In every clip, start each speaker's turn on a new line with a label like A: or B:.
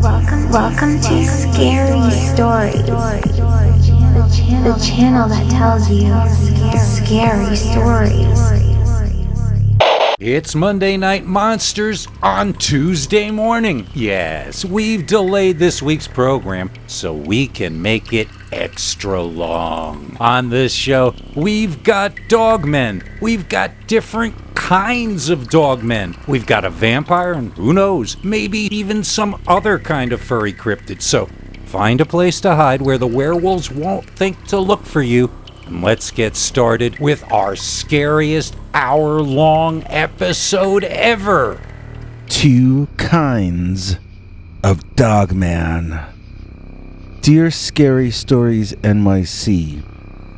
A: Welcome to Scary Stories, the channel that tells you scary stories.
B: It's Monday Night Monsters on Tuesday morning. Yes, we've delayed this week's program so we can make it extra long. On this show, we've got Dogmen. We've got different kinds of Dogmen. We've got a vampire and who knows, maybe even some other kind of furry cryptid. So find a place to hide where the werewolves won't think to look for you. And let's get started with our scariest hour-long episode ever.
C: Two kinds of Dogman. Dear Scary Stories NYC,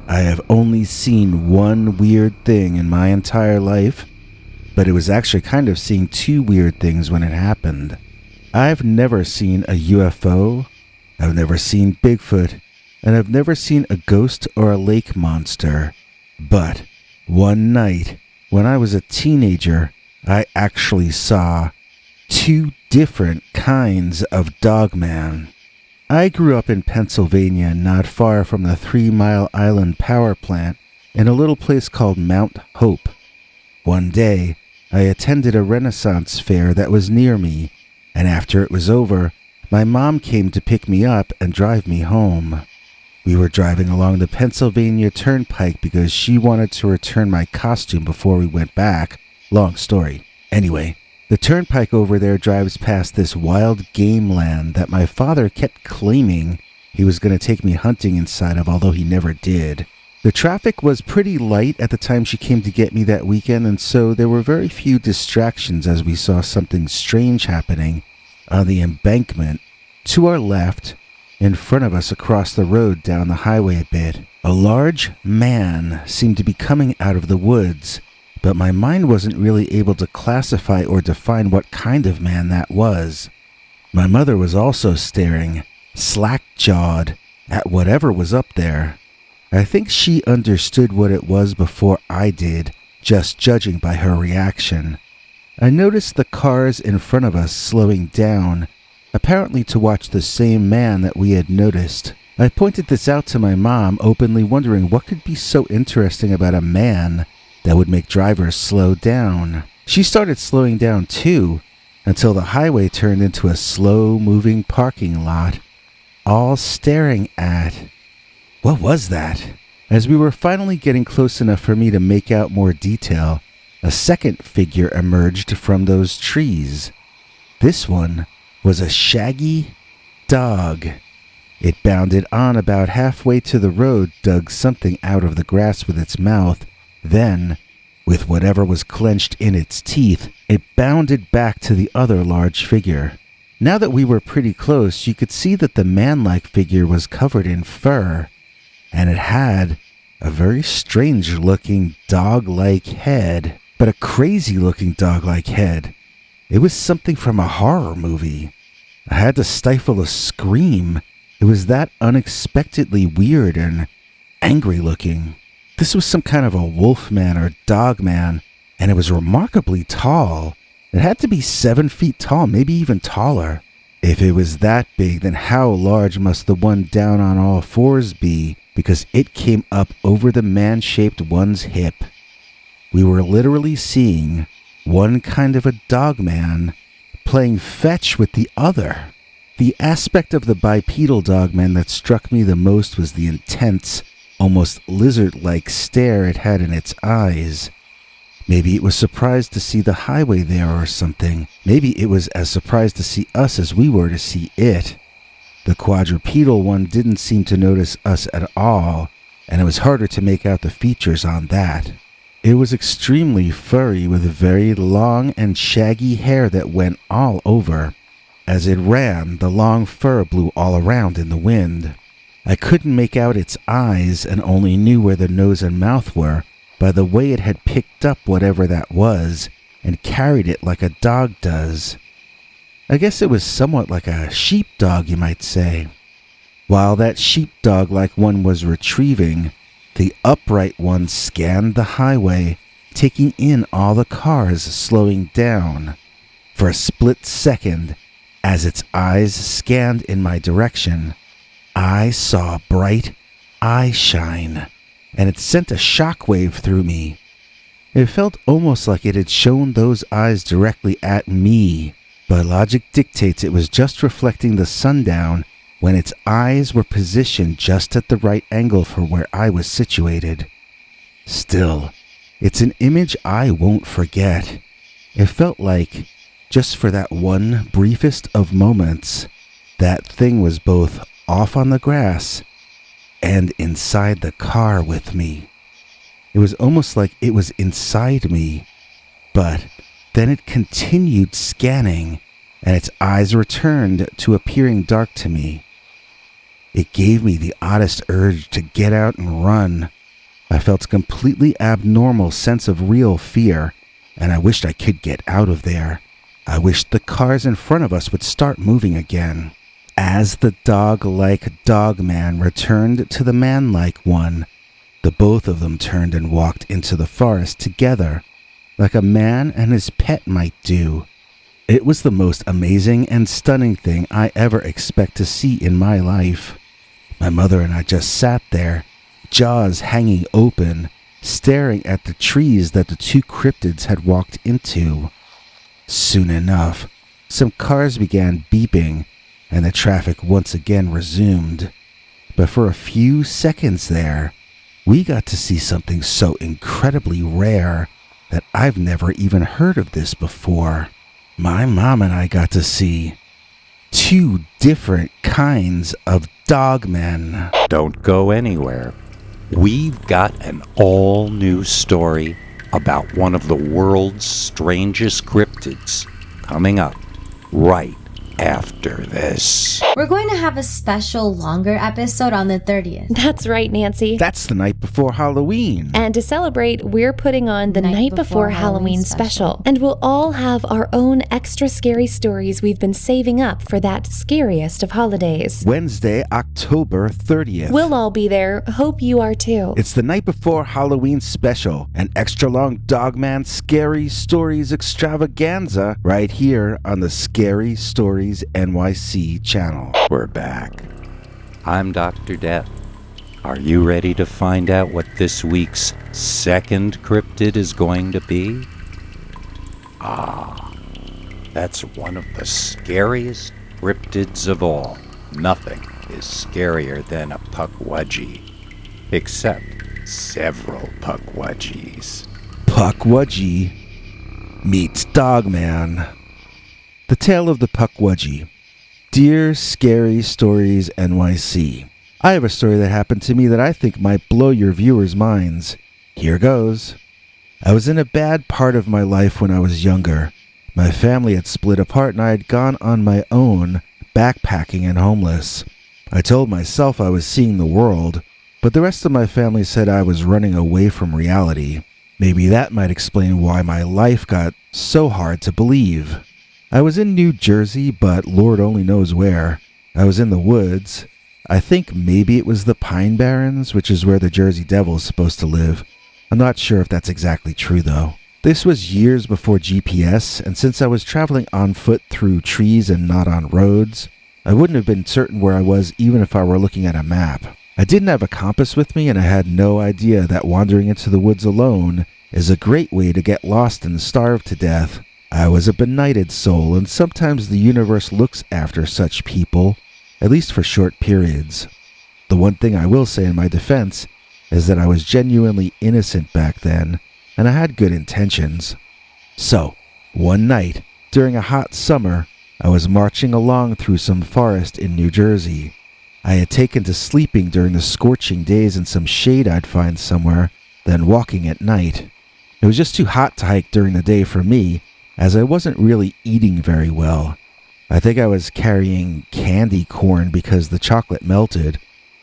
C: I have only seen one weird thing in my entire life, but it was actually kind of seeing two weird things when it happened. I've never seen a UFO, I've never seen Bigfoot, and I've never seen a ghost or a lake monster. But one night, when I was a teenager, I actually saw two different kinds of Dogman. I grew up in Pennsylvania, not far from the 3 Mile Island power plant, in a little place called Mount Hope. One day, I attended a Renaissance fair that was near me, and after it was over, my mom came to pick me up and drive me home. We were driving along the Pennsylvania Turnpike because she wanted to return my costume before we went back. Long story. Anyway, the turnpike over there drives past this wild game land that my father kept claiming he was going to take me hunting inside of, although he never did. The traffic was pretty light at the time she came to get me that weekend, and so there were very few distractions as we saw something strange happening on the embankment to our left. In front of us across the road down the highway a bit, a large man seemed to be coming out of the woods, but my mind wasn't really able to classify or define what kind of man that was. My mother was also staring, slack-jawed, at whatever was up there. I think she understood what it was before I did, just judging by her reaction. I noticed the cars in front of us slowing down, apparently to watch the same man that we had noticed. I pointed this out to my mom, openly wondering what could be so interesting about a man that would make drivers slow down. She started slowing down too, until the highway turned into a slow-moving parking lot, all staring at... What was that? As we were finally getting close enough for me to make out more detail, a second figure emerged from those trees. This one was a shaggy dog. It bounded on about halfway to the road, dug something out of the grass with its mouth. Then, with whatever was clenched in its teeth, it bounded back to the other large figure. Now that we were pretty close, you could see that the man-like figure was covered in fur, and it had a very strange-looking dog-like head, but a crazy-looking dog-like head. It was something from a horror movie. I had to stifle a scream. It was that unexpectedly weird and angry looking. This was some kind of a wolf man or dog man, and it was remarkably tall. It had to be 7 feet tall, maybe even taller. If it was that big, then how large must the one down on all fours be, because it came up over the man-shaped one's hip. We were literally seeing one kind of a dogman playing fetch with the other. The aspect of the bipedal dogman that struck me the most was the intense, almost lizard-like stare it had in its eyes. Maybe it was surprised to see the highway there or something. Maybe it was as surprised to see us as we were to see it. The quadrupedal one didn't seem to notice us at all, and it was harder to make out the features on that. It was extremely furry with very long and shaggy hair that went all over. As it ran, the long fur blew all around in the wind. I couldn't make out its eyes and only knew where the nose and mouth were by the way it had picked up whatever that was and carried it like a dog does. I guess it was somewhat like a sheepdog, you might say. While that sheepdog-like one was retrieving, the upright one scanned the highway, taking in all the cars slowing down. For a split second, As its eyes scanned in my direction, I saw bright eye shine, and it sent a shockwave through me. It felt almost like it had shown those eyes directly at me, but logic dictates it was just reflecting the sundown when its eyes were positioned just at the right angle for where I was situated. Still, it's an image I won't forget. It felt like, just for that one briefest of moments, that thing was both off on the grass and inside the car with me. It was almost like it was inside me, but then it continued scanning, and its eyes returned to appearing dark to me. It gave me the oddest urge to get out and run. I felt a completely abnormal sense of real fear, and I wished I could get out of there. I wished the cars in front of us would start moving again. As the dog-like Dogman returned to the man-like one, the both of them turned and walked into the forest together, like a man and his pet might do. It was the most amazing and stunning thing I ever expect to see in my life. My mother and I just sat there, jaws hanging open, staring at the trees that the two cryptids had walked into. Soon enough, some cars began beeping, and the traffic once again resumed. But for a few seconds there, we got to see something so incredibly rare that I've never even heard of this before. My mom and I got to see two different kinds of dogmen.
B: Don't go anywhere. We've got an all-new story about one of the world's strangest cryptids coming up right after this.
D: We're going to have a special longer episode on the 30th.
E: That's right, Nancy.
C: That's the night before Halloween.
E: And to celebrate, we're putting on the Night Before Halloween special. And we'll all have our own extra scary stories we've been saving up for that scariest of holidays.
C: Wednesday, October 30th.
E: We'll all be there. Hope you are too.
C: It's the Night Before Halloween special, an extra-long Dogman Scary Stories extravaganza right here on the Scary Stories NYC channel.
B: We're back. I'm Dr. Death. Are you ready to find out what this week's second cryptid is going to be? That's one of the scariest cryptids of all. Nothing is scarier than a pukwudgie, except several pukwudgies.
C: Pukwudgie meets Dogman. The Tale of the Pukwudgie. Dear Scary Stories NYC, I have a story that happened to me that I think might blow your viewers' minds. Here goes. I was in a bad part of my life when I was younger. My family had split apart and I had gone on my own, backpacking and homeless. I told myself I was seeing the world, but the rest of my family said I was running away from reality. Maybe that might explain why my life got so hard to believe. I was in New Jersey, but Lord only knows where. I was in the woods. I think maybe it was the Pine Barrens, which is where the Jersey Devil is supposed to live. I'm not sure if that's exactly true, though. This was years before GPS, and since I was traveling on foot through trees and not on roads, I wouldn't have been certain where I was even if I were looking at a map. I didn't have a compass with me, and I had no idea that wandering into the woods alone is a great way to get lost and starve to death. I was a benighted soul, and sometimes the universe looks after such people, at least for short periods. The one thing I will say in my defense is that I was genuinely innocent back then, and I had good intentions. So, one night, during a hot summer, I was marching along through some forest in New Jersey. I had taken to sleeping during the scorching days in some shade I'd find somewhere, then walking at night. It was just too hot to hike during the day for me, as I wasn't really eating very well. I think I was carrying candy corn because the chocolate melted.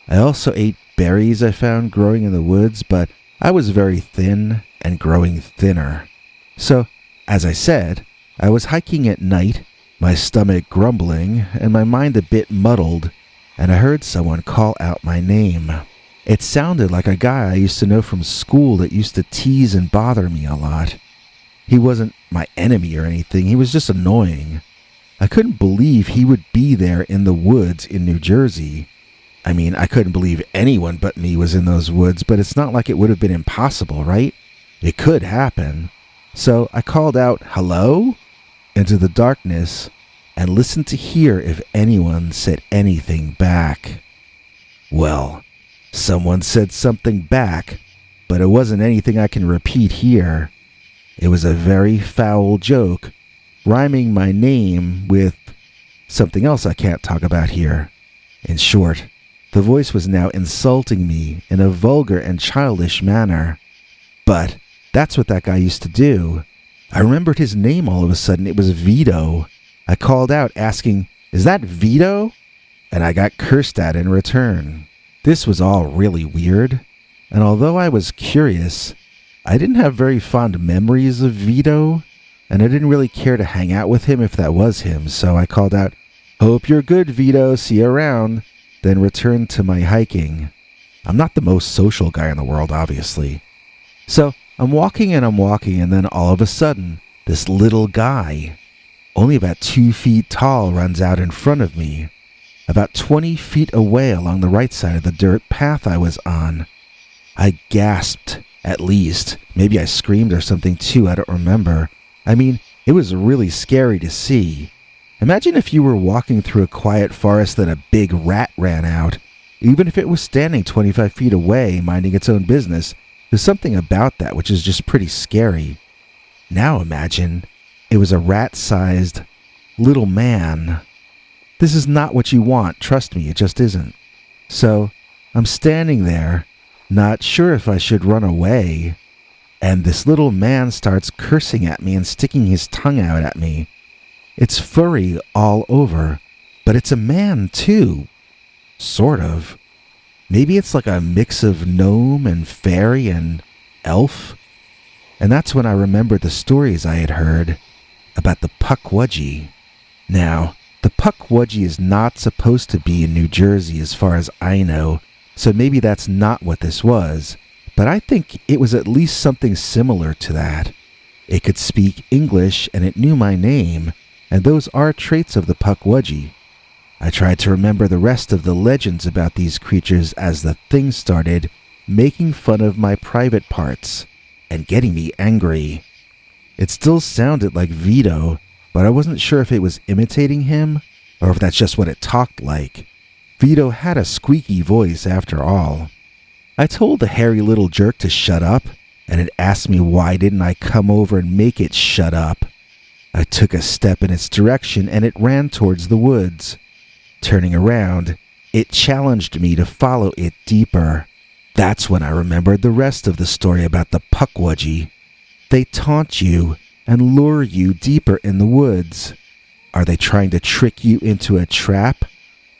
C: I also ate berries I found growing in the woods, but I was very thin and growing thinner. So, as I said, I was hiking at night, my stomach grumbling and my mind a bit muddled, and I heard someone call out my name. It sounded like a guy I used to know from school that used to tease and bother me a lot. He wasn't my enemy or anything, he was just annoying. I couldn't believe he would be there in the woods in New Jersey. I mean, I couldn't believe anyone but me was in those woods, but it's not like it would have been impossible, right? It could happen. So I called out, "Hello?" into the darkness and listened to hear if anyone said anything back. Well, someone said something back, but it wasn't anything I can repeat here. It was a very foul joke, rhyming my name with something else I can't talk about here. In short, the voice was now insulting me in a vulgar and childish manner. But that's what that guy used to do. I remembered his name all of a sudden. It was Vito. I called out asking, "Is that Vito?" And I got cursed at in return. This was all really weird. And although I was curious, I didn't have very fond memories of Vito, and I didn't really care to hang out with him if that was him, so I called out, "Hope you're good, Vito, see you around," then returned to my hiking. I'm not the most social guy in the world, obviously. So I'm walking, and then all of a sudden, this little guy, only about 2 feet tall, runs out in front of me, about 20 feet away along the right side of the dirt path I was on. I gasped, at least. Maybe I screamed or something too, I don't remember. I mean, it was really scary to see. Imagine if you were walking through a quiet forest and a big rat ran out. Even if it was standing 25 feet away, minding its own business, there's something about that which is just pretty scary. Now imagine it was a rat-sized little man. This is not what you want, trust me, it just isn't. So, I'm standing there, not sure if I should run away, and this little man starts cursing at me and sticking his tongue out at me. It's furry all over, but it's a man too. Sort of. Maybe it's like a mix of gnome and fairy and elf. And that's when I remembered the stories I had heard about the Pukwudgie. Now, the Pukwudgie is not supposed to be in New Jersey as far as I know, so maybe that's not what this was, but I think it was at least something similar to that. It could speak English and it knew my name, and those are traits of the Pukwudgie. I tried to remember the rest of the legends about these creatures as the thing started making fun of my private parts and getting me angry. It still sounded like Vito, but I wasn't sure if it was imitating him or if that's just what it talked like. Vito had a squeaky voice after all. I told the hairy little jerk to shut up, and it asked me why didn't I come over and make it shut up. I took a step in its direction and it ran towards the woods. Turning around, it challenged me to follow it deeper. That's when I remembered the rest of the story about the Pukwudgie. They taunt you and lure you deeper in the woods. Are they trying to trick you into a trap?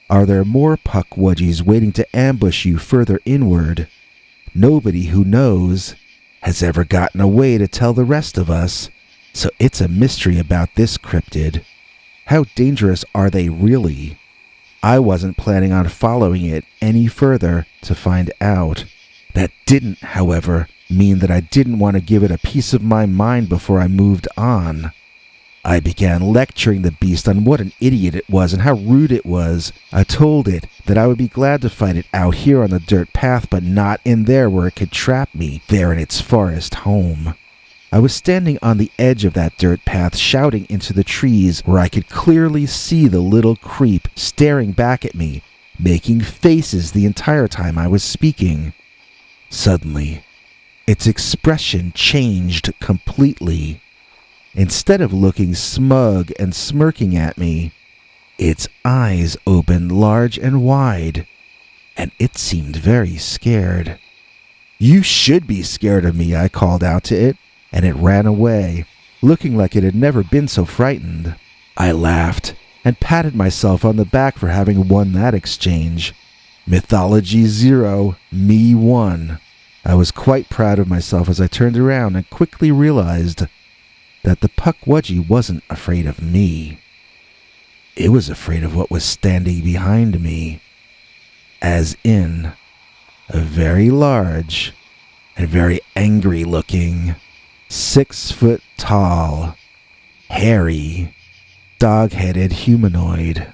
C: Are there more Pukwudgies waiting to ambush you further inward? Nobody who knows has ever gotten away to tell the rest of us, so it's a mystery about this cryptid. How dangerous are they really? I wasn't planning on following it any further to find out. That didn't, however, mean that I didn't want to give it a piece of my mind before I moved on. I began lecturing the beast on what an idiot it was and how rude it was. I told it that I would be glad to fight it out here on the dirt path, but not in there where it could trap me, there in its forest home. I was standing on the edge of that dirt path, shouting into the trees where I could clearly see the little creep staring back at me, making faces the entire time I was speaking. Suddenly, its expression changed completely. Instead of looking smug and smirking at me, its eyes opened large and wide, and it seemed very scared. "You should be scared of me," I called out to it, and it ran away, looking like it had never been so frightened. I laughed and patted myself on the back for having won that exchange. Mythology 0, me 1. I was quite proud of myself as I turned around and quickly realized that the Pukwudgie wasn't afraid of me. It was afraid of what was standing behind me, as in a very large and very angry-looking, 6 foot tall, hairy, dog-headed humanoid.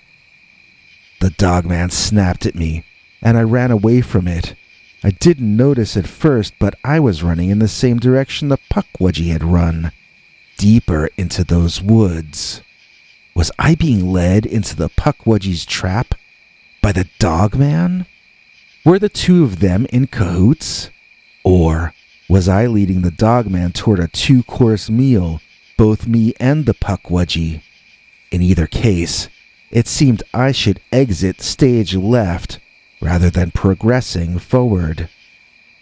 C: The dogman snapped at me, and I ran away from it. I didn't notice at first, but I was running in the same direction the Pukwudgie had run, deeper into those woods. Was I being led into the Pukwudgie's trap by the dogman? Were the two of them in cahoots? Or was I leading the dogman toward a 2-course meal, both me and the Pukwudgie? In either case, it seemed I should exit stage left rather than progressing forward.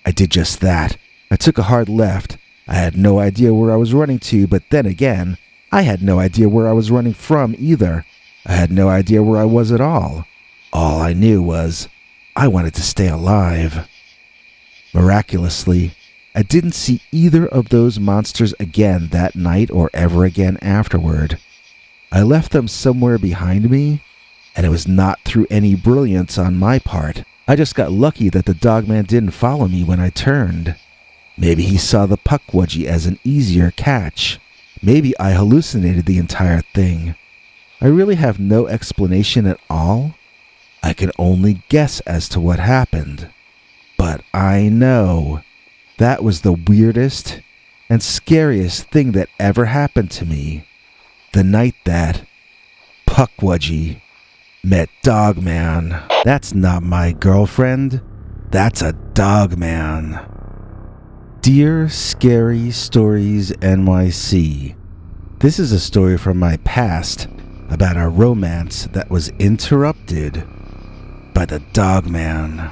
C: I did just that. I took a hard left. I had no idea where I was running to, but then again, I had no idea where I was running from either. I had no idea where I was at all. All I knew was I wanted to stay alive. Miraculously, I didn't see either of those monsters again that night or ever again afterward. I left them somewhere behind me, and it was not through any brilliance on my part. I just got lucky that the dogman didn't follow me when I turned. Maybe he saw the Pukwudgie as an easier catch. Maybe I hallucinated the entire thing. I really have no explanation at all. I can only guess as to what happened. But I know that was the weirdest and scariest thing that ever happened to me. The night that Pukwudgie met Dogman. That's not my girlfriend. That's a Dogman. Dear Scary Stories NYC, this is a story from my past about a romance that was interrupted by the Dogman.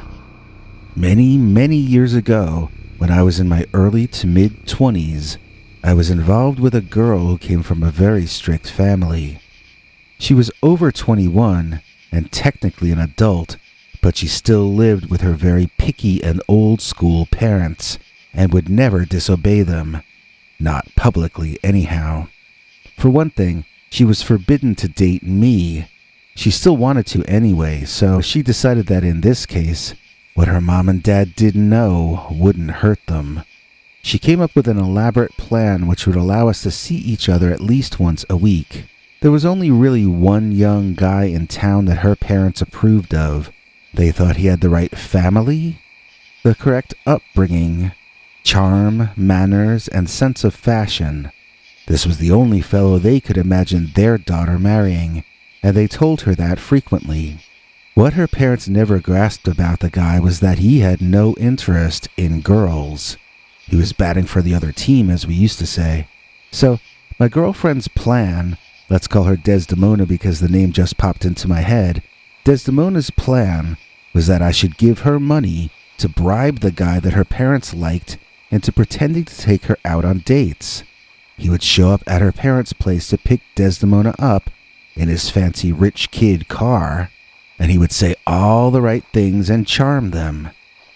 C: Many years ago, when I was in my early to mid-20s, I was involved with a girl who came from a very strict family. She was over 21 and technically an adult, but she still lived with her very picky and old-school parents and would never disobey them. Not publicly, anyhow. For one thing, she was forbidden to date me. She still wanted to anyway, so she decided that in this case, what her mom and dad didn't know wouldn't hurt them. She came up with an elaborate plan which would allow us to see each other at least once a week. There was only really one young guy in town that her parents approved of. They thought he had the right family, the correct upbringing, charm, manners, and sense of fashion. This was the only fellow they could imagine their daughter marrying, and they told her that frequently. What her parents never grasped about the guy was that he had no interest in girls. He was batting for the other team, as we used to say. So, my girlfriend's plan, let's call her Desdemona because the name just popped into my head, Desdemona's plan was that I should give her money to bribe the guy that her parents liked into pretending to take her out on dates. He would show up at her parents' place to pick Desdemona up in his fancy rich kid car, and he would say all the right things and charm them.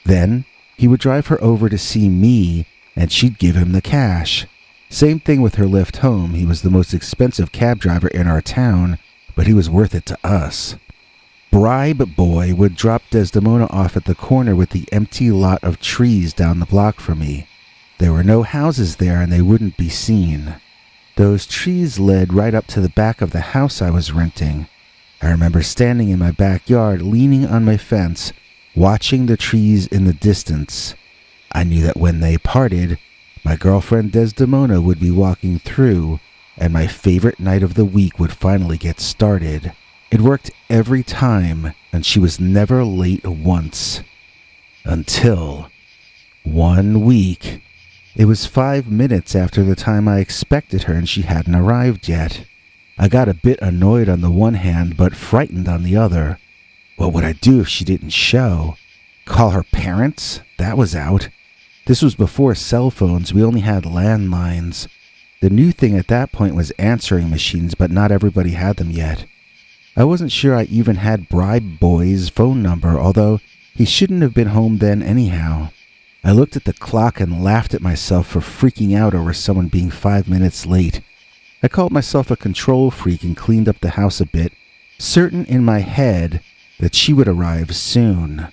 C: Then, he would drive her over to see me, and she'd give him the cash. Same thing with her lift home. He was the most expensive cab driver in our town, but he was worth it to us. Bribe Boy would drop Desdemona off at the corner with the empty lot of trees down the block from me. There were no houses there, and they wouldn't be seen. Those trees led right up to the back of the house I was renting. I remember standing in my backyard, leaning on my fence, watching the trees in the distance. I knew that when they parted, my girlfriend Desdemona would be walking through, and my favorite night of the week would finally get started. It worked every time, and she was never late once. Until one week. It was 5 minutes after the time I expected her, and she hadn't arrived yet. I got a bit annoyed on the one hand, but frightened on the other. What would I do if she didn't show? Call her parents? That was out. This was before cell phones. We only had landlines. The new thing at that point was answering machines, but not everybody had them yet. I wasn't sure I even had Bribe Boy's phone number, although he shouldn't have been home then anyhow. I looked at the clock and laughed at myself for freaking out over someone being 5 minutes late. I called myself a control freak and cleaned up the house a bit, certain in my head that she would arrive soon.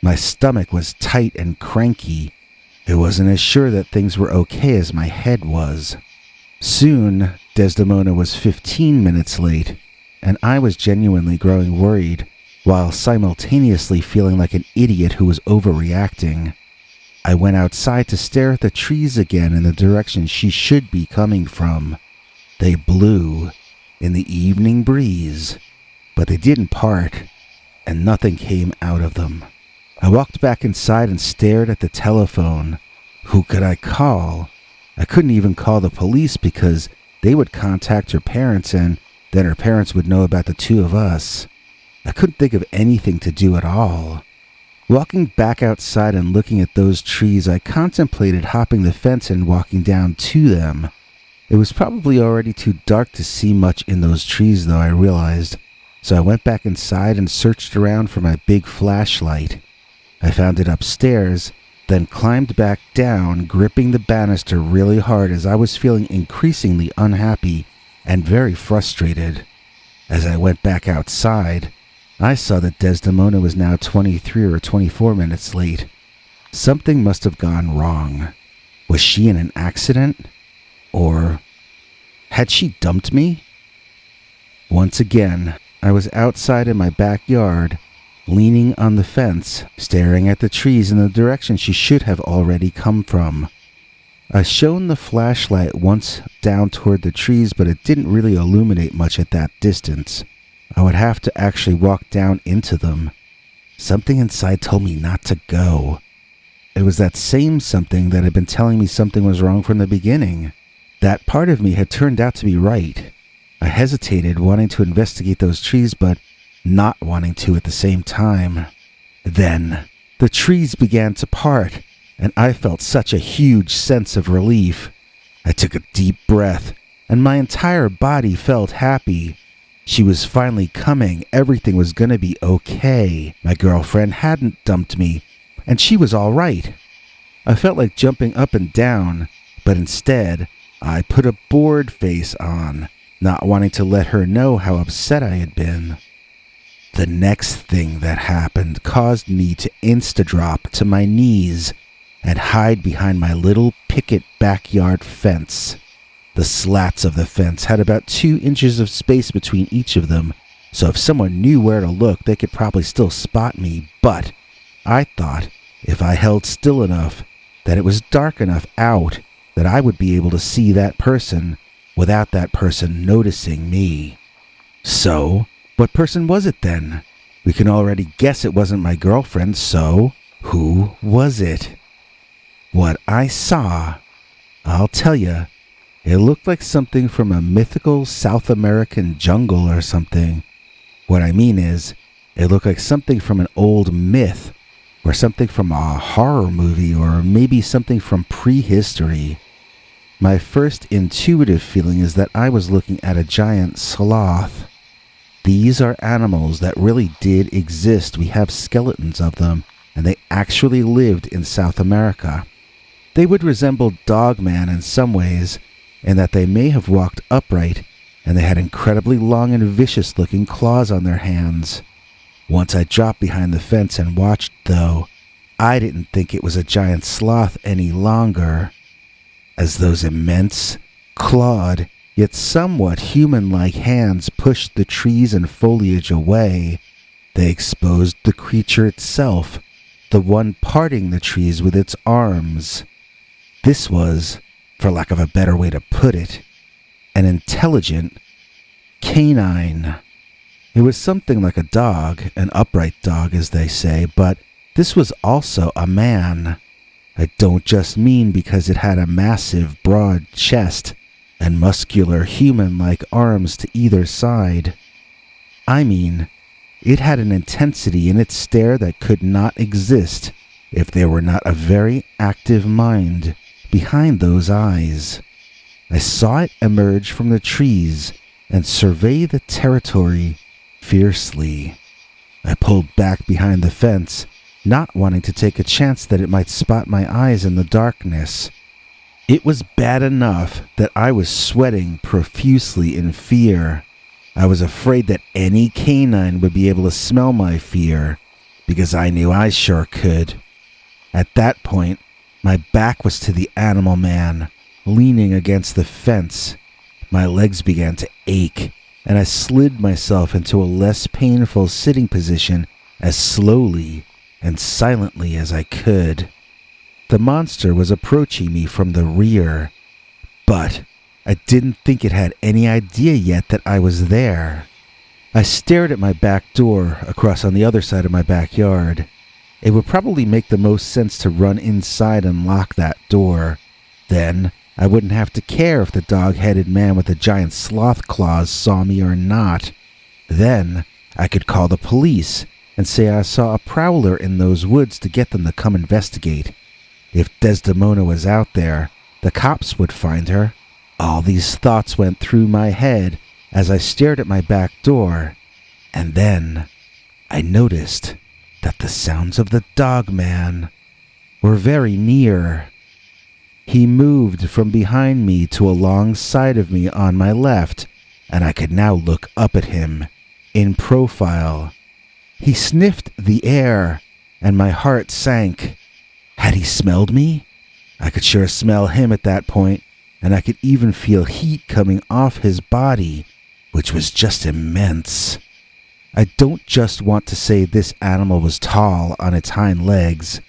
C: My stomach was tight and cranky. It wasn't as sure that things were okay as my head was. Soon, Desdemona was 15 minutes late, and I was genuinely growing worried, while simultaneously feeling like an idiot who was overreacting. I went outside to stare at the trees again in the direction she should be coming from. They blew in the evening breeze, but they didn't part, and nothing came out of them. I walked back inside and stared at the telephone. Who could I call? I couldn't even call the police because they would contact her parents and then her parents would know about the two of us. I couldn't think of anything to do at all. Walking back outside and looking at those trees, I contemplated hopping the fence and walking down to them. It was probably already too dark to see much in those trees, though, I realized, so I went back inside and searched around for my big flashlight. I found it upstairs, then climbed back down, gripping the banister really hard as I was feeling increasingly unhappy and very frustrated. As I went back outside, I saw that Desdemona was now 23 or 24 minutes late. Something must have gone wrong. Was she in an accident? Or had she dumped me? Once again, I was outside in my backyard, leaning on the fence, staring at the trees in the direction she should have already come from. I shone the flashlight once down toward the trees, but it didn't really illuminate much at that distance. I would have to actually walk down into them. Something inside told me not to go. It was that same something that had been telling me something was wrong from the beginning. That part of me had turned out to be right. I hesitated, wanting to investigate those trees, but not wanting to at the same time. Then, the trees began to part, and I felt such a huge sense of relief. I took a deep breath, and my entire body felt happy. She was finally coming. Everything was going to be okay. My girlfriend hadn't dumped me, and she was all right. I felt like jumping up and down, but instead, I put a bored face on, not wanting to let her know how upset I had been. The next thing that happened caused me to insta-drop to my knees and hide behind my little picket backyard fence. The slats of the fence had about 2 inches of space between each of them, so if someone knew where to look, they could probably still spot me, but I thought if I held still enough, that it was dark enough out that I would be able to see that person without that person noticing me. So, what person was it then? We can already guess it wasn't my girlfriend, so who was it? What I saw, I'll tell you, it looked like something from a mythical South American jungle or something. What I mean is, it looked like something from an old myth, or something from a horror movie, or maybe something from prehistory. My first intuitive feeling is that I was looking at a giant sloth. These are animals that really did exist. We have skeletons of them, and they actually lived in South America. They would resemble Dogman in some ways, in that they may have walked upright, and they had incredibly long and vicious-looking claws on their hands. Once I dropped behind the fence and watched, though, I didn't think it was a giant sloth any longer. As those immense, clawed, yet somewhat human-like hands pushed the trees and foliage away, they exposed the creature itself, the one parting the trees with its arms. This was, for lack of a better way to put it, an intelligent canine. It was something like a dog, an upright dog as they say, but this was also a man. I don't just mean because it had a massive, broad chest and muscular human-like arms to either side. I mean, it had an intensity in its stare that could not exist if there were not a very active mind behind those eyes. I saw it emerge from the trees and survey the territory fiercely. I pulled back behind the fence, not wanting to take a chance that it might spot my eyes in the darkness. It was bad enough that I was sweating profusely in fear. I was afraid that any canine would be able to smell my fear, because I knew I sure could. At that point, my back was to the animal man, leaning against the fence. My legs began to ache, and I slid myself into a less painful sitting position as slowly and silently as I could. The monster was approaching me from the rear, but I didn't think it had any idea yet that I was there. I stared at my back door across on the other side of my backyard. It would probably make the most sense to run inside and lock that door. Then I wouldn't have to care if the dog-headed man with the giant sloth claws saw me or not. Then I could call the police and say I saw a prowler in those woods to get them to come investigate. If Desdemona was out there, the cops would find her. All these thoughts went through my head as I stared at my back door, and then I noticed that the sounds of the Dogman were very near. He moved from behind me to alongside of me on my left, and I could now look up at him, in profile. He sniffed the air, and my heart sank. Had he smelled me? I could sure smell him at that point, and I could even feel heat coming off his body, which was just immense. I don't just want to say this animal was tall on its hind legs,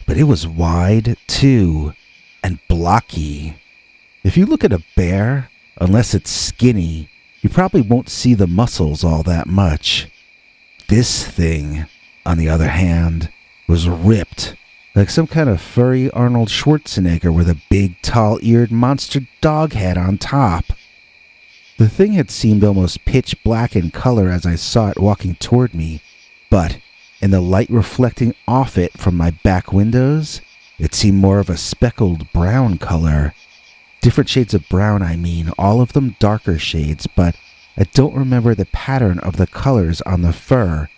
C: but it was wide too, and blocky. If you look at a bear, unless it's skinny, you probably won't see the muscles all that much. This thing, on the other hand, was ripped, like some kind of furry Arnold Schwarzenegger with a big tall-eared monster dog head on top. The thing had seemed almost pitch black in color as I saw it walking toward me, but in the light reflecting off it from my back windows, it seemed more of a speckled brown color. Different shades of brown, I mean, all of them darker shades, but I don't remember the pattern of the colors on the fur.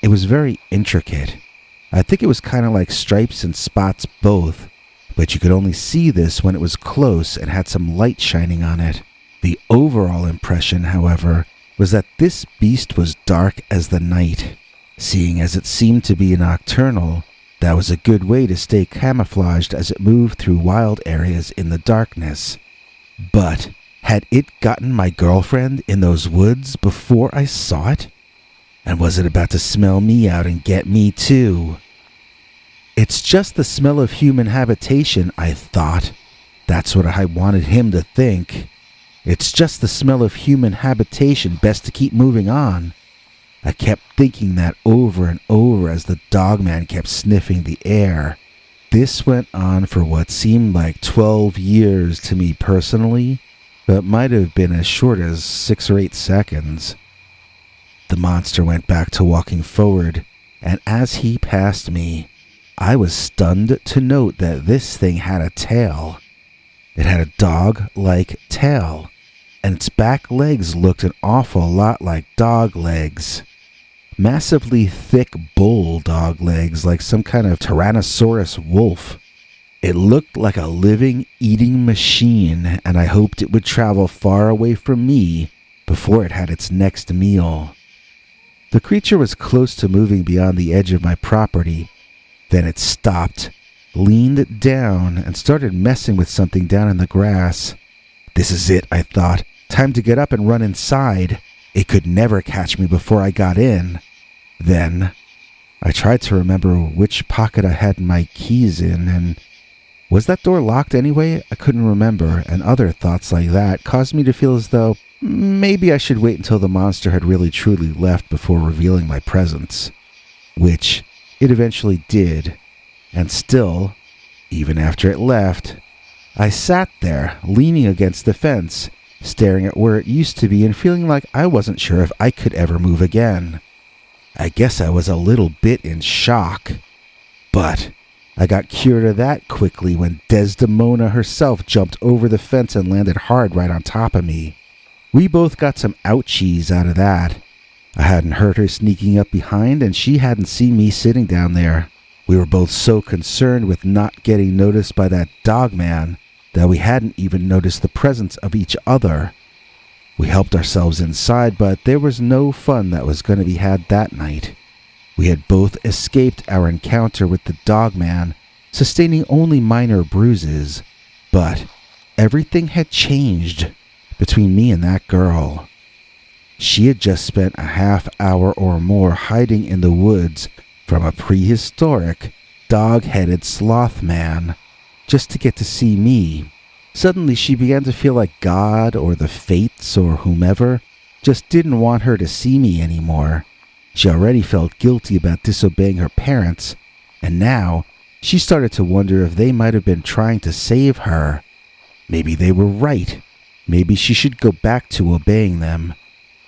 C: It was very intricate. I think it was kind of like stripes and spots both, but you could only see this when it was close and had some light shining on it. The overall impression, however, was that this beast was dark as the night. Seeing as it seemed to be nocturnal, that was a good way to stay camouflaged as it moved through wild areas in the darkness. But had it gotten my girlfriend in those woods before I saw it? And was it about to smell me out and get me too? It's just the smell of human habitation, I thought. That's what I wanted him to think. It's just the smell of human habitation, best to keep moving on. I kept thinking that over and over as the Dogman kept sniffing the air. This went on for what seemed like 12 years to me personally, but might have been as short as 6 or 8 seconds. The monster went back to walking forward, and as he passed me, I was stunned to note that this thing had a tail. It had a dog-like tail, and its back legs looked an awful lot like dog legs. Massively thick bulldog legs like some kind of Tyrannosaurus wolf. It looked like a living, eating machine, and I hoped it would travel far away from me before it had its next meal. The creature was close to moving beyond the edge of my property. Then it stopped, leaned down, and started messing with something down in the grass. This is it, I thought. Time to get up and run inside. It could never catch me before I got in. Then I tried to remember which pocket I had my keys in, and was that door locked anyway? I couldn't remember, and other thoughts like that caused me to feel as though maybe I should wait until the monster had really truly left before revealing my presence. Which it eventually did, and still, even after it left, I sat there, leaning against the fence, staring at where it used to be and feeling like I wasn't sure if I could ever move again. I guess I was a little bit in shock, but I got cured of that quickly when Desdemona herself jumped over the fence and landed hard right on top of me. We both got some ouchies out of that. I hadn't heard her sneaking up behind, and she hadn't seen me sitting down there. We were both so concerned with not getting noticed by that Dogman that we hadn't even noticed the presence of each other. We helped ourselves inside, but there was no fun that was going to be had that night. We had both escaped our encounter with the Dogman, sustaining only minor bruises, but everything had changed. between me and that girl. She had just spent a half hour or more hiding in the woods from a prehistoric, dog-headed sloth man just to get to see me. Suddenly she began to feel like God or the fates or whomever just didn't want her to see me anymore. She already felt guilty about disobeying her parents, and now she started to wonder if they might have been trying to save her. Maybe they were right. Maybe she should go back to obeying them.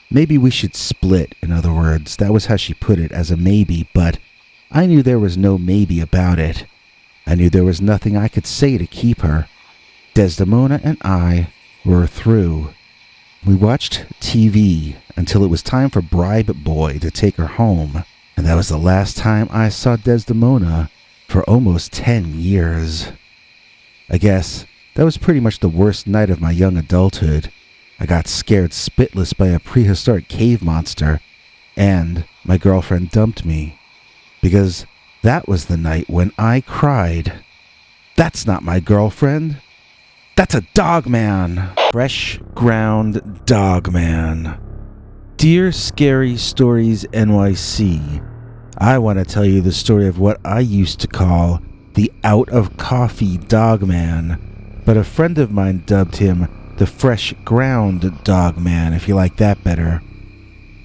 C: Maybe we should split, in other words. That was how she put it, as a maybe, but I knew there was no maybe about it. I knew there was nothing I could say to keep her. Desdemona and I were through. We watched TV until it was time for Bribe Boy to take her home, and that was the last time I saw Desdemona for almost 10 years. I guess that was pretty much the worst night of my young adulthood. I got scared spitless by a prehistoric cave monster, and my girlfriend dumped me. Because that was the night when I cried, "That's not my girlfriend. That's a Dogman." Fresh ground Dogman. Dear Scary Stories NYC, I want to tell you the story of what I used to call the out of coffee Dogman, but a friend of mine dubbed him the fresh ground Dogman, if you like that better.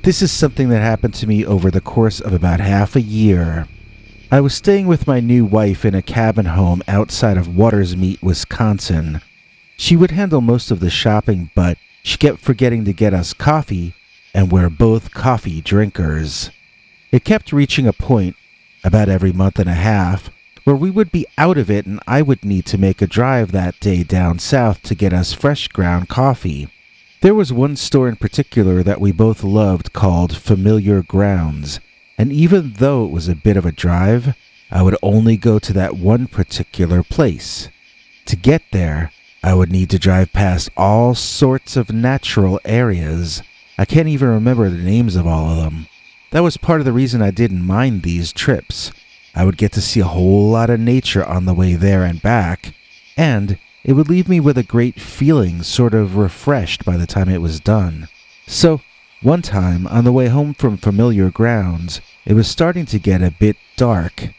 C: This is something that happened to me over the course of about half a year. I was staying with my new wife in a cabin home outside of Watersmeet, Wisconsin. She would handle most of the shopping, but she kept forgetting to get us coffee, and we're both coffee drinkers. It kept reaching a point, about every month and a half, where we would be out of it and I would need to make a drive that day down south to get us fresh ground coffee. There was one store in particular that we both loved called Familiar Grounds, and even though it was a bit of a drive, I would only go to that one particular place. To get there, I would need to drive past all sorts of natural areas. I can't even remember the names of all of them. That was part of the reason I didn't mind these trips. I would get to see a whole lot of nature on the way there and back, and it would leave me with a great feeling, sort of refreshed by the time it was done. So, one time, on the way home from Familiar Grounds, it was starting to get a bit dark.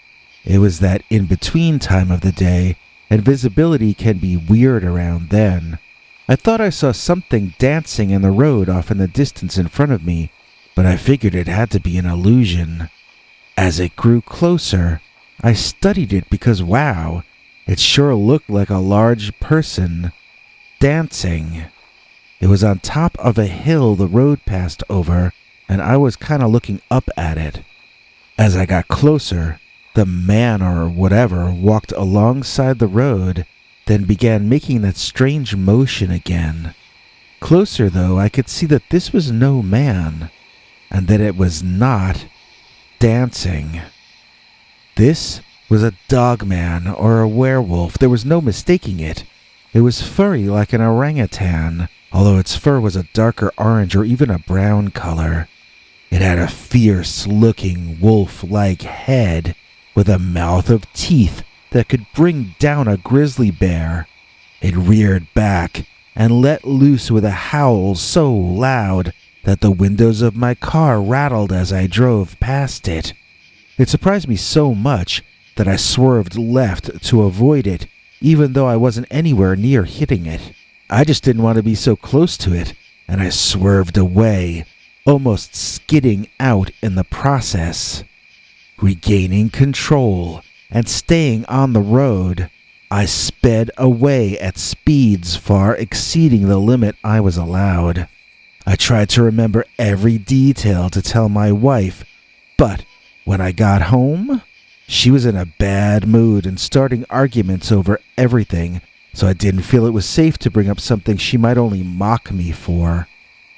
C: It was that in-between time of the day, and visibility can be weird around then. I thought I saw something dancing in the road off in the distance in front of me, but I figured it had to be an illusion. As it grew closer, I studied it because, wow, it sure looked like a large person dancing. It was on top of a hill the road passed over, and I was kind of looking up at it. As I got closer, the man or whatever walked alongside the road, then began making that strange motion again. Closer, though, I could see that this was no man, and that it was not dancing. This was a dogman or a werewolf. There was no mistaking it. It was furry like an orangutan, although its fur was a darker orange or even a brown color. It had a fierce-looking wolf-like head with a mouth of teeth that could bring down a grizzly bear. It reared back and let loose with a howl so loud that the windows of my car rattled as I drove past it. It surprised me so much that I swerved left to avoid it, even though I wasn't anywhere near hitting it. I just didn't want to be so close to it, and I swerved away, almost skidding out in the process. Regaining control and staying on the road, I sped away at speeds far exceeding the limit I was allowed. I tried to remember every detail to tell my wife, but when I got home, she was in a bad mood and starting arguments over everything, so I didn't feel it was safe to bring up something she might only mock me for.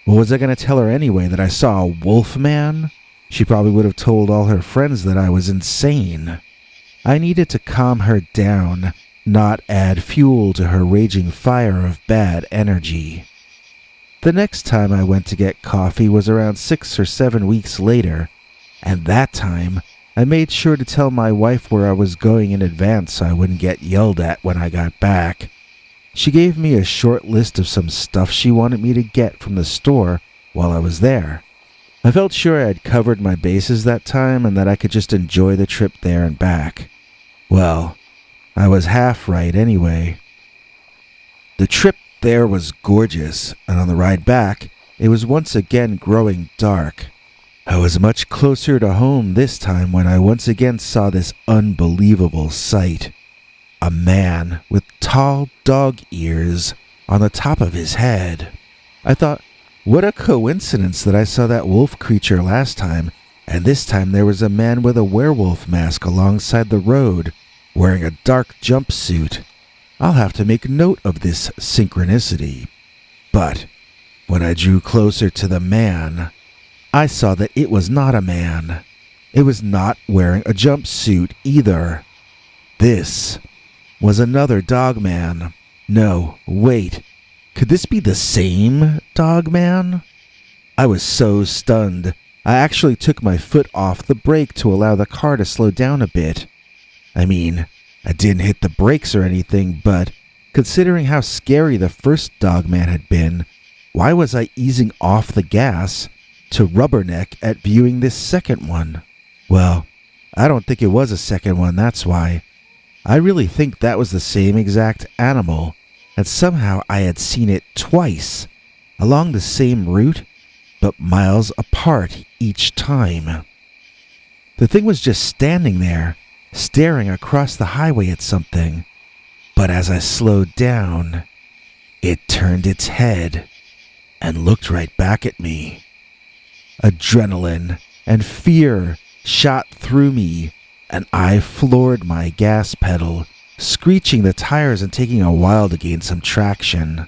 C: What was I going to tell her anyway, that I saw a wolf man? She probably would have told all her friends that I was insane. I needed to calm her down, not add fuel to her raging fire of bad energy. The next time I went to get coffee was around 6 or 7 weeks later, and that time I made sure to tell my wife where I was going in advance so I wouldn't get yelled at when I got back. She gave me a short list of some stuff she wanted me to get from the store while I was there. I felt sure I had covered my bases that time and that I could just enjoy the trip there and back. Well, I was half right anyway. The trip there was gorgeous, and on the ride back, it was once again growing dark. I was much closer to home this time when I once again saw this unbelievable sight. A man with tall dog ears on the top of his head. I thought, what a coincidence that I saw that wolf creature last time, and this time there was a man with a werewolf mask alongside the road, wearing a dark jumpsuit. I'll have to make note of this synchronicity. But when I drew closer to the man, I saw that it was not a man. It was not wearing a jumpsuit either. This was another Dogman. No, wait. Could this be the same Dogman? I was so stunned, I actually took my foot off the brake to allow the car to slow down a bit. I mean, I didn't hit the brakes or anything, but considering how scary the first Dogman had been, why was I easing off the gas to rubberneck at viewing this second one? Well, I don't think it was a second one, that's why. I really think that was the same exact animal, and somehow I had seen it twice, along the same route, but miles apart each time. The thing was just standing there, staring across the highway at something, but as I slowed down, it turned its head and looked right back at me. Adrenaline and fear shot through me, and I floored my gas pedal, screeching the tires and taking a while to gain some traction.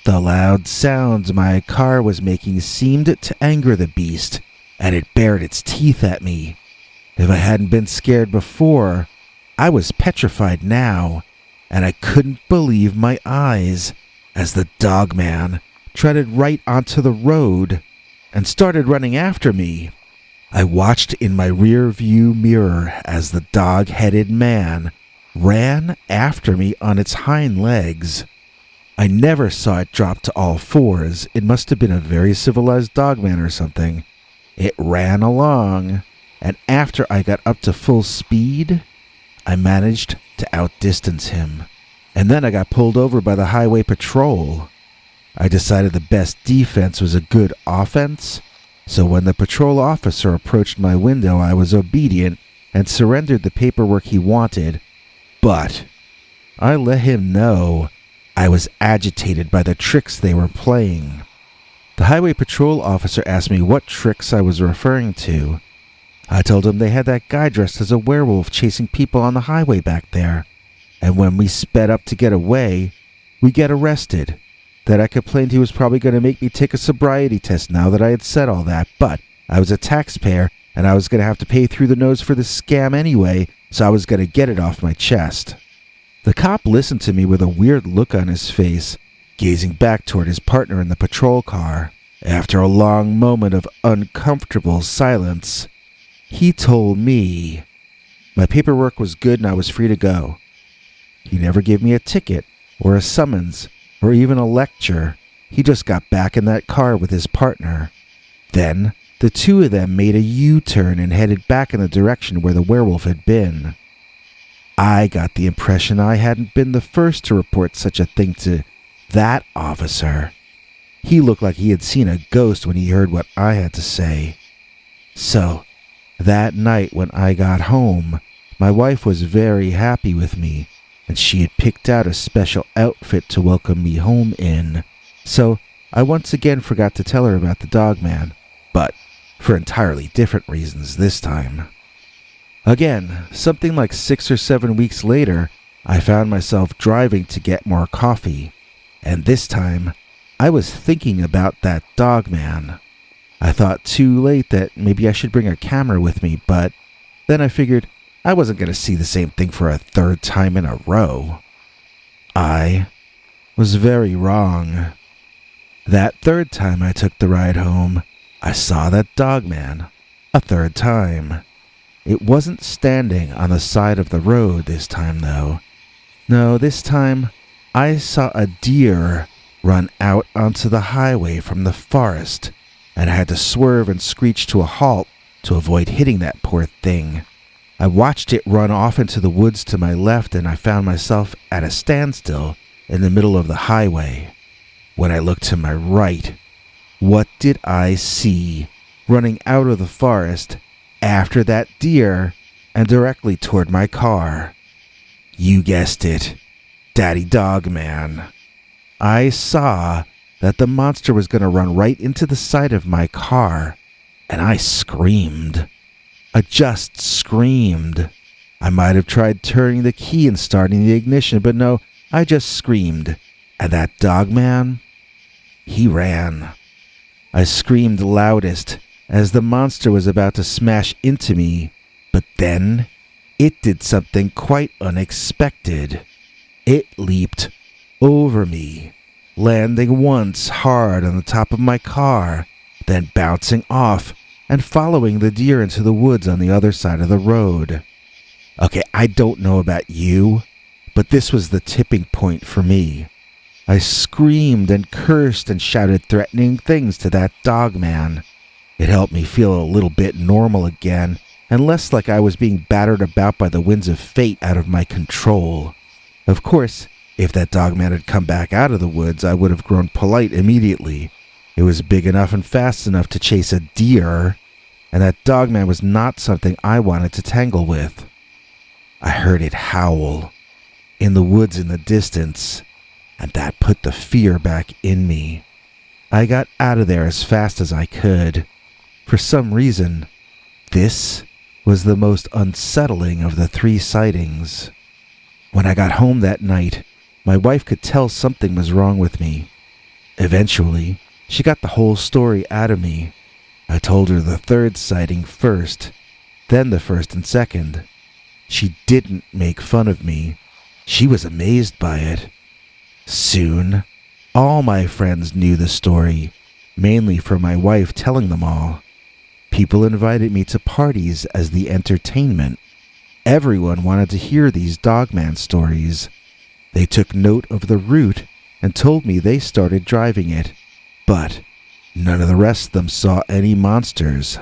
C: The loud sounds my car was making seemed to anger the beast, and it bared its teeth at me. If I hadn't been scared before, I was petrified now, and I couldn't believe my eyes as the Dogman treaded right onto the road and started running after me. I watched in my rear view mirror as the dog-headed man ran after me on its hind legs. I never saw it drop to all fours. It must have been a very civilized Dogman or something. It ran along, and after I got up to full speed, I managed to outdistance him. And then I got pulled over by the highway patrol. I decided the best defense was a good offense, so when the patrol officer approached my window, I was obedient and surrendered the paperwork he wanted. But I let him know I was agitated by the tricks they were playing. The highway patrol officer asked me what tricks I was referring to. I told him they had that guy dressed as a werewolf chasing people on the highway back there, and when we sped up to get away, we get arrested. That I complained he was probably going to make me take a sobriety test now that I had said all that, but I was a taxpayer and I was going to have to pay through the nose for this scam anyway, so I was going to get it off my chest. The cop listened to me with a weird look on his face, gazing back toward his partner in the patrol car. After a long moment of uncomfortable silence, he told me my paperwork was good and I was free to go. He never gave me a ticket or a summons or even a lecture. He just got back in that car with his partner. Then, the two of them made a U-turn and headed back in the direction where the werewolf had been. I got the impression I hadn't been the first to report such a thing to that officer. He looked like he had seen a ghost when he heard what I had to say. So, that night when I got home, my wife was very happy with me, and she had picked out a special outfit to welcome me home in. So, I once again forgot to tell her about the Dogman, but for entirely different reasons this time. Again, something like 6 or 7 weeks later, I found myself driving to get more coffee, and this time, I was thinking about that Dogman. I thought too late that maybe I should bring a camera with me, but then I figured I wasn't going to see the same thing for a third time in a row. I was very wrong. That third time I took the ride home, I saw that Dogman a third time. It wasn't standing on the side of the road this time, though. No, this time I saw a deer run out onto the highway from the forest, and I had to swerve and screech to a halt to avoid hitting that poor thing. I watched it run off into the woods to my left, and I found myself at a standstill in the middle of the highway. When I looked to my right, what did I see running out of the forest after that deer and directly toward my car? You guessed it, Daddy Dogman. I saw that the monster was going to run right into the side of my car, and I screamed. I just screamed. I might have tried turning the key and starting the ignition, but no, I just screamed. And that Dogman, he ran. I screamed loudest as the monster was about to smash into me, but then it did something quite unexpected. It leaped over me, landing once hard on the top of my car, then bouncing off and following the deer into the woods on the other side of the road. Okay, I don't know about you, but this was the tipping point for me. I screamed and cursed and shouted threatening things to that Dogman. It helped me feel a little bit normal again, and less like I was being battered about by the winds of fate out of my control. Of course, if that Dogman had come back out of the woods, I would have grown polite immediately. It was big enough and fast enough to chase a deer, and that Dogman was not something I wanted to tangle with. I heard it howl in the woods in the distance, and that put the fear back in me. I got out of there as fast as I could. For some reason, this was the most unsettling of the 3 sightings. When I got home that night, my wife could tell something was wrong with me. Eventually, she got the whole story out of me. I told her the 3rd sighting first, then the 1st and 2nd. She didn't make fun of me. She was amazed by it. Soon, all my friends knew the story, mainly from my wife telling them all. People invited me to parties as the entertainment. Everyone wanted to hear these Dogman stories. They took note of the route and told me they started driving it, but none of the rest of them saw any monsters.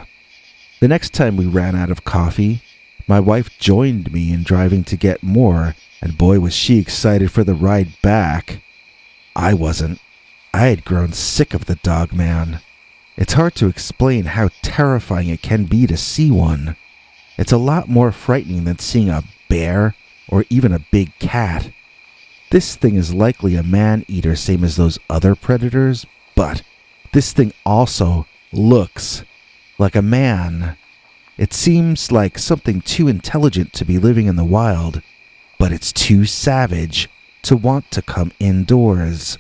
C: The next time we ran out of coffee, my wife joined me in driving to get more, and boy was she excited for the ride back. I wasn't. I had grown sick of the Dogman. It's hard to explain how terrifying it can be to see one. It's a lot more frightening than seeing a bear or even a big cat. This thing is likely a man-eater, same as those other predators, but this thing also looks like a man. It seems like something too intelligent to be living in the wild, but it's too savage to want to come indoors.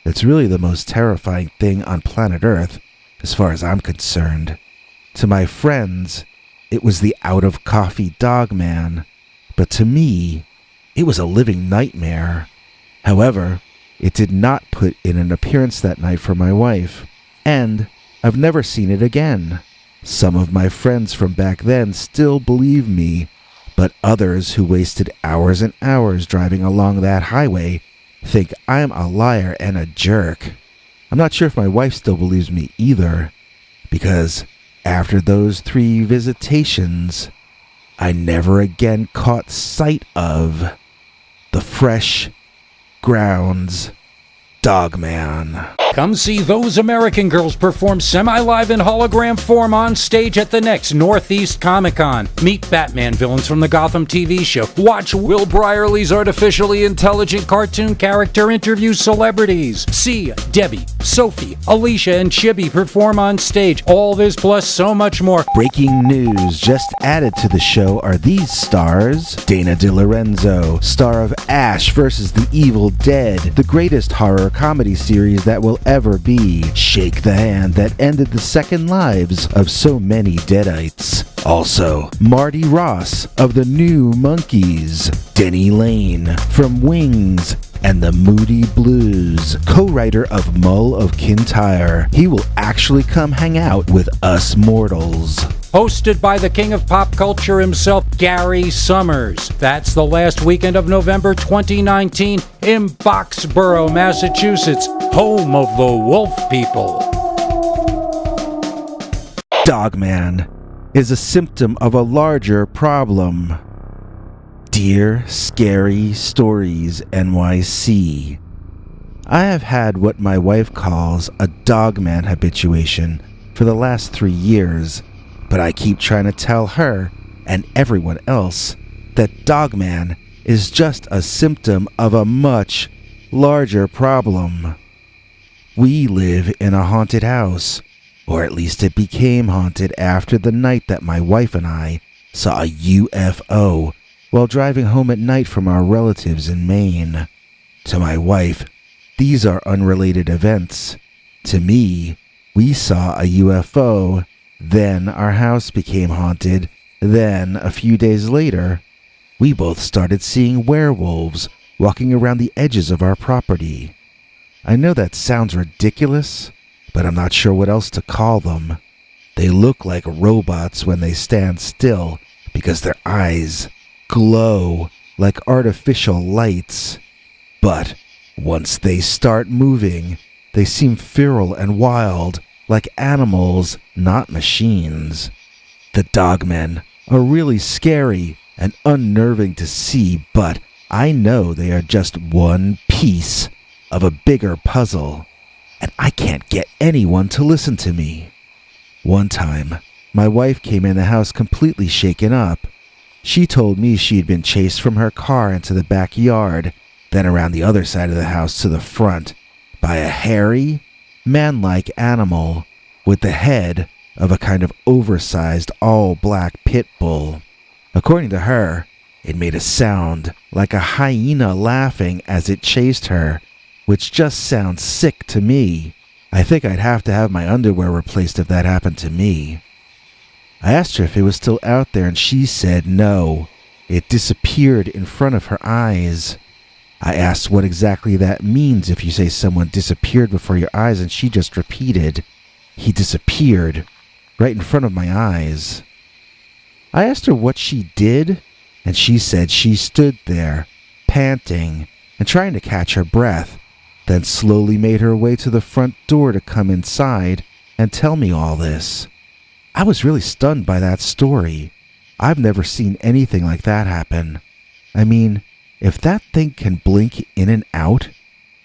C: It's really the most terrifying thing on planet Earth, as far as I'm concerned. To my friends, it was the out-of-coffee Dogman, but to me, it was a living nightmare. However, it did not put in an appearance that night for my wife, and I've never seen it again. Some of my friends from back then still believe me, but others who wasted hours and hours driving along that highway think I'm a liar and a jerk. I'm not sure if my wife still believes me either, because after those 3 visitations, I never again caught sight of the fresh grounds Dogman.
B: Come see those American girls perform semi-live in hologram form on stage at the next Northeast Comic-Con. Meet Batman villains from the Gotham TV show. Watch Will Brierly's artificially intelligent cartoon character interview celebrities. See Debbie, Sophie, Alicia, and Chibi perform on stage. All this plus so much more.
C: Breaking news just added to the show are these stars: Dana DeLorenzo, star of Ash vs. the Evil Dead, the greatest horror comedy series that will ever be. Shake the hand that ended the second lives of so many Deadites. Also, Marty Ross of the New Monkees, Denny Lane from Wings and the Moody Blues, co-writer of Mull of Kintyre. He will actually come hang out with us mortals.
B: Hosted by the king of pop culture himself, Gary Summers. That's the last weekend of November 2019 in Boxborough, Massachusetts, home of the Wolf People.
C: Dogman is a symptom of a larger problem. Dear Scary Stories NYC, I have had what my wife calls a Dogman habituation for the last 3 years, but I keep trying to tell her and everyone else that Dogman is just a symptom of a much larger problem. We live in a haunted house, or at least it became haunted after the night that my wife and I saw a UFO while driving home at night from our relatives in Maine. To my wife, these are unrelated events. To me, we saw a UFO, then our house became haunted, then a few days later, we both started seeing werewolves walking around the edges of our property. I know that sounds ridiculous, but I'm not sure what else to call them. They look like robots when they stand still because their eyes glow like artificial lights. But once they start moving, they seem feral and wild, like animals, not machines. The Dogmen are really scary and unnerving to see, but I know they are just one piece of a bigger puzzle, and I can't get anyone to listen to me. One time, my wife came in the house completely shaken up. She told me she had been chased from her car into the backyard, then around the other side of the house to the front, by a hairy, man-like animal with the head of a kind of oversized all-black pit bull. According to her, it made a sound like a hyena laughing as it chased her, which just sounds sick to me. I think I'd have to have my underwear replaced if that happened to me. I asked her if it was still out there, and she said no. It disappeared in front of her eyes. I asked what exactly that means if you say someone disappeared before your eyes, and she just repeated, "He disappeared right in front of my eyes." I asked her what she did, and she said she stood there, panting and trying to catch her breath, then slowly made her way to the front door to come inside and tell me all this. I was really stunned by that story. I've never seen anything like that happen. I mean, if that thing can blink in and out,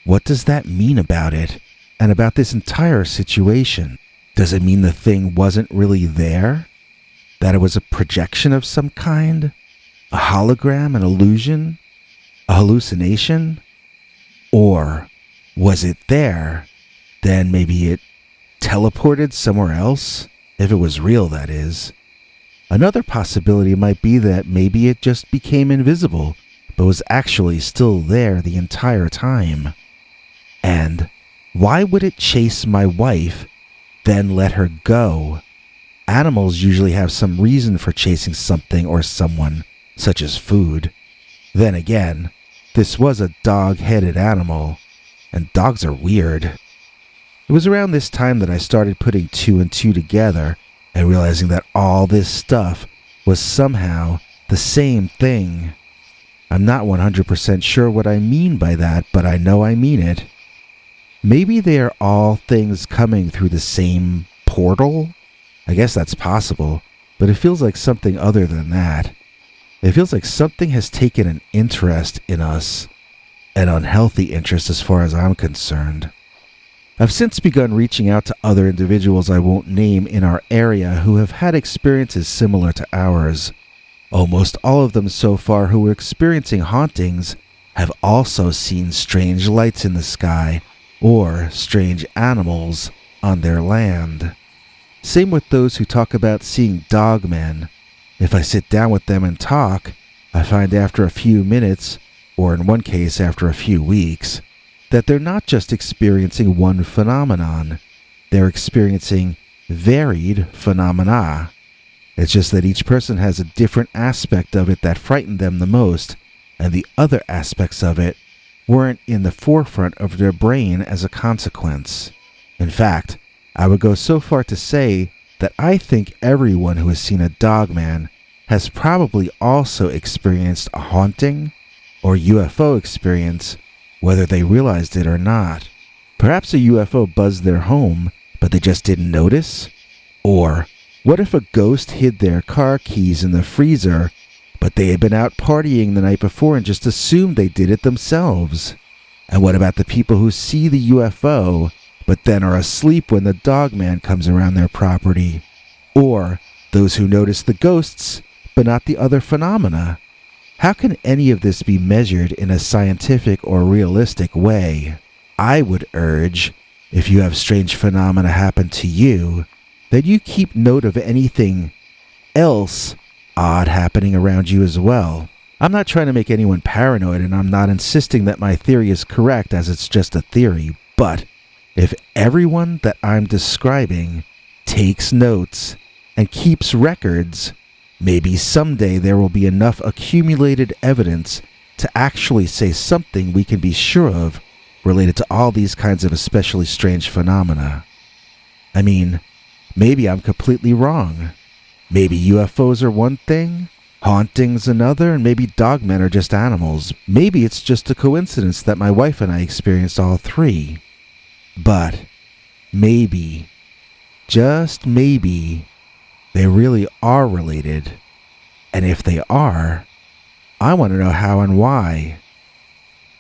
C: what does that mean about it and about this entire situation? Does it mean the thing wasn't really there? That it was a projection of some kind? A hologram, an illusion? A hallucination? Or was it there? Then maybe it teleported somewhere else? If it was real, that is. Another possibility might be that maybe it just became invisible, but was actually still there the entire time. And why would it chase my wife, then let her go? Animals usually have some reason for chasing something or someone, such as food. Then again, this was a dog-headed animal, and dogs are weird. It was around this time that I started putting 2 and 2 together and realizing that all this stuff was somehow the same thing. I'm not 100% sure what I mean by that, but I know I mean it. Maybe they are all things coming through the same portal? I guess that's possible, but it feels like something other than that. It feels like something has taken an interest in us, an unhealthy interest as far as I'm concerned. I've since begun reaching out to other individuals I won't name in our area who have had experiences similar to ours. Almost all of them so far who were experiencing hauntings have also seen strange lights in the sky or strange animals on their land. Same with those who talk about seeing dogmen. If I sit down with them and talk, I find after a few minutes, or in one case after a few weeks, that they're not just experiencing one phenomenon, they're experiencing varied phenomena. It's just that each person has a different aspect of it that frightened them the most, and the other aspects of it weren't in the forefront of their brain as a consequence. In fact, I would go so far to say that I think everyone who has seen a Dogman has probably also experienced a haunting or UFO experience, whether they realized it or not. Perhaps a UFO buzzed their home, but they just didn't notice? Or what if a ghost hid their car keys in the freezer, but they had been out partying the night before and just assumed they did it themselves? And what about the people who see the UFO, but then are asleep when the Dogman comes around their property? Or those who notice the ghosts, but not the other phenomena? How can any of this be measured in a scientific or realistic way? I would urge, if you have strange phenomena happen to you, that you keep note of anything else odd happening around you as well. I'm not trying to make anyone paranoid, and I'm not insisting that my theory is correct, as it's just a theory, but if everyone that I'm describing takes notes and keeps records, maybe someday there will be enough accumulated evidence to actually say something we can be sure of related to all these kinds of especially strange phenomena. I mean, maybe I'm completely wrong. Maybe UFOs are one thing, hauntings another, and maybe dogmen are just animals. Maybe it's just a coincidence that my wife and I experienced all three. But maybe, just maybe, they really are related. And if they are, I want to know how and why.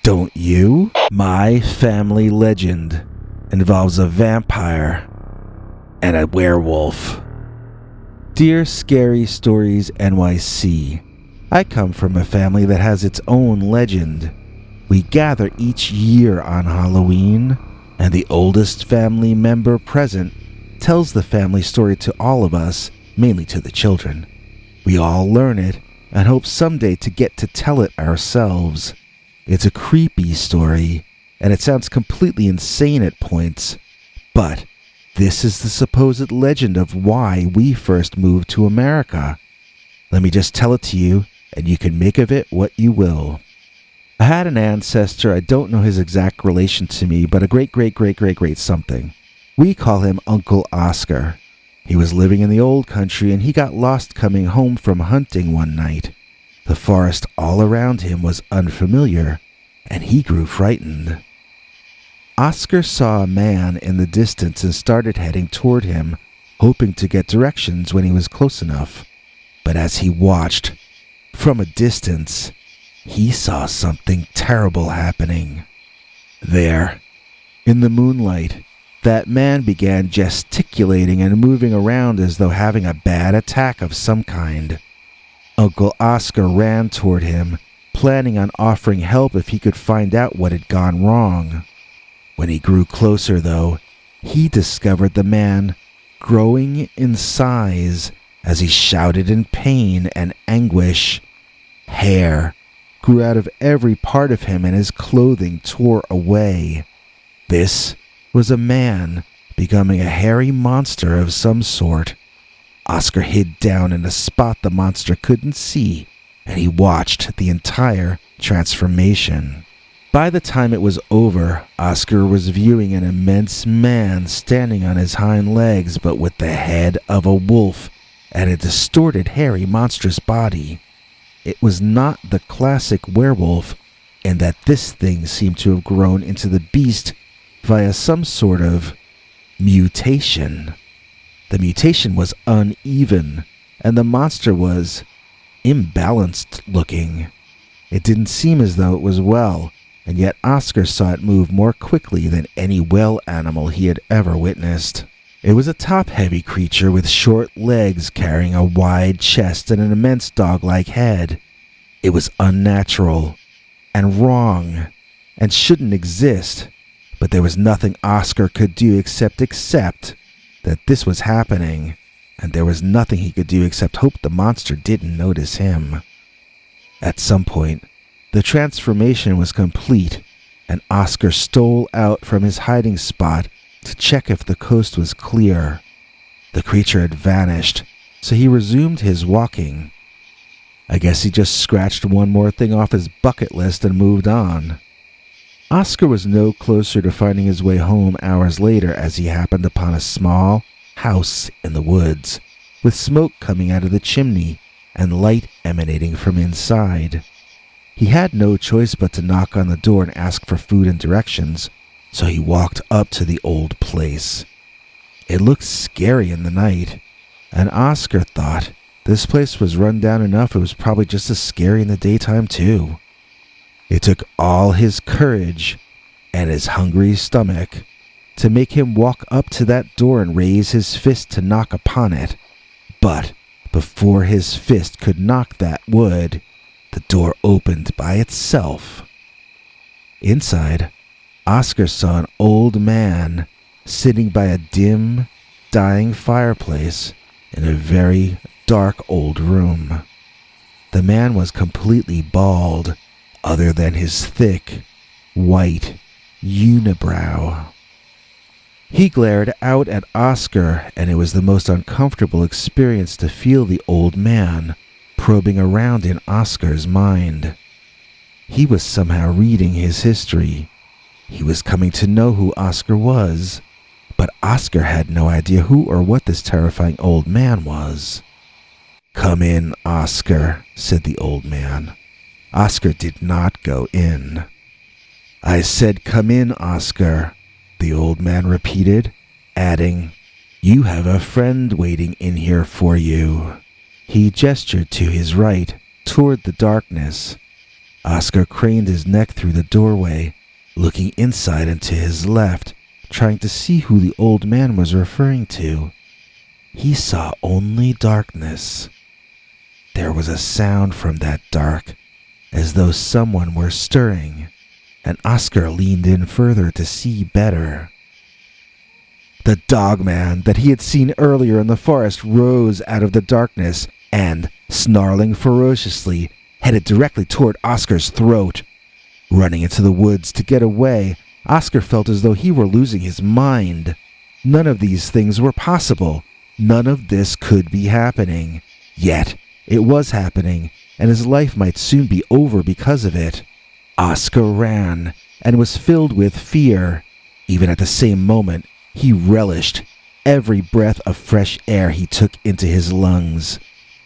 C: Don't you? My family legend involves a vampire and a werewolf. Dear Scary Stories NYC, I come from a family that has its own legend. We gather each year on Halloween, and the oldest family member present tells the family story to all of us, mainly to the children. We all learn it and hope someday to get to tell it ourselves. It's a creepy story, and it sounds completely insane at points, but this is the supposed legend of why we first moved to America. Let me just tell it to you, and you can make of it what you will. I had an ancestor, I don't know his exact relation to me, but a great something. We call him Uncle Oscar. He was living in the old country, and he got lost coming home from hunting one night. The forest all around him was unfamiliar, and he grew frightened. Oscar saw a man in the distance and started heading toward him, hoping to get directions when he was close enough. But as he watched, from a distance, he saw something terrible happening. There, in the moonlight, that man began gesticulating and moving around as though having a bad attack of some kind. Uncle Oscar ran toward him, planning on offering help if he could find out what had gone wrong. When he grew closer, though, he discovered the man growing in size as he shouted in pain and anguish. Hair grew out of every part of him and his clothing tore away. This was a man becoming a hairy monster of some sort. Oscar hid down in a spot the monster couldn't see, and he watched the entire transformation. By the time it was over, Oscar was viewing an immense man standing on his hind legs, but with the head of a wolf and a distorted, hairy, monstrous body. It was not the classic werewolf, in that this thing seemed to have grown into the beast via some sort of mutation. The mutation was uneven, and the monster was imbalanced looking. It didn't seem as though it was well, and yet Oscar saw it move more quickly than any well animal he had ever witnessed. It was a top-heavy creature with short legs carrying a wide chest and an immense dog-like head. It was unnatural and wrong and shouldn't exist, but there was nothing Oscar could do except accept that this was happening, and there was nothing he could do except hope the monster didn't notice him. At some point, the transformation was complete, and Oscar stole out from his hiding spot to check if the coast was clear. The creature had vanished, so he resumed his walking. I guess he just scratched one more thing off his bucket list and moved on. Oscar was no closer to finding his way home hours later as he happened upon a small house in the woods, with smoke coming out of the chimney and light emanating from inside. He had no choice but to knock on the door and ask for food and directions, so he walked up to the old place. It looked scary in the night, and Oscar thought this place was run down enough it was probably just as scary in the daytime too. It took all his courage and his hungry stomach to make him walk up to that door and raise his fist to knock upon it. But before his fist could knock that wood, the door opened by itself. Inside, Oscar saw an old man sitting by a dim, dying fireplace in a very dark old room. The man was completely bald, other than his thick, white unibrow. He glared out at Oscar, and it was the most uncomfortable experience to feel the old man probing around in Oscar's mind. He was somehow reading his history. He was coming to know who Oscar was, but Oscar had no idea who or what this terrifying old man was. "Come in, Oscar," said the old man. Oscar did not go in. "I said come in, Oscar," the old man repeated, adding, "You have a friend waiting in here for you." He gestured to his right, toward the darkness. Oscar craned his neck through the doorway, looking inside and to his left, trying to see who the old man was referring to. He saw only darkness. There was a sound from that dark, as though someone were stirring, and Oscar leaned in further to see better. The Dogman that he had seen earlier in the forest rose out of the darkness and, snarling ferociously, headed directly toward Oscar's throat. Running into the woods to get away, Oscar felt as though he were losing his mind. None of these things were possible. None of this could be happening. Yet, it was happening, and his life might soon be over because of it. Oscar ran, and was filled with fear. Even at the same moment, he relished every breath of fresh air he took into his lungs.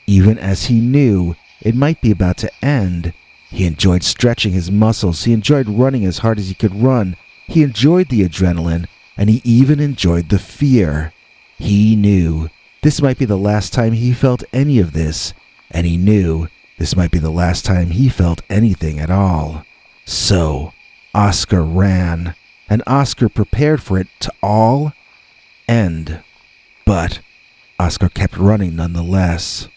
C: Even as he knew it might be about to end, he enjoyed stretching his muscles, he enjoyed running as hard as he could run, he enjoyed the adrenaline, and he even enjoyed the fear. He knew this might be the last time he felt any of this, and he knew this might be the last time he felt anything at all. So, Oscar ran, and Oscar prepared for it to all end. But Oscar kept running nonetheless.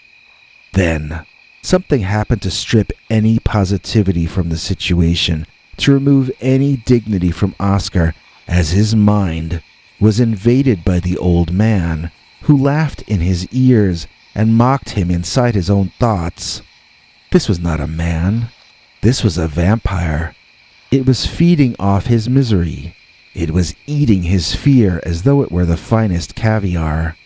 C: Then, something happened to strip any positivity from the situation, to remove any dignity from Oscar, as his mind was invaded by the old man, who laughed in his ears and mocked him inside his own thoughts. This was not a man. This was a vampire. It was feeding off his misery. It was eating his fear as though it were the finest caviar.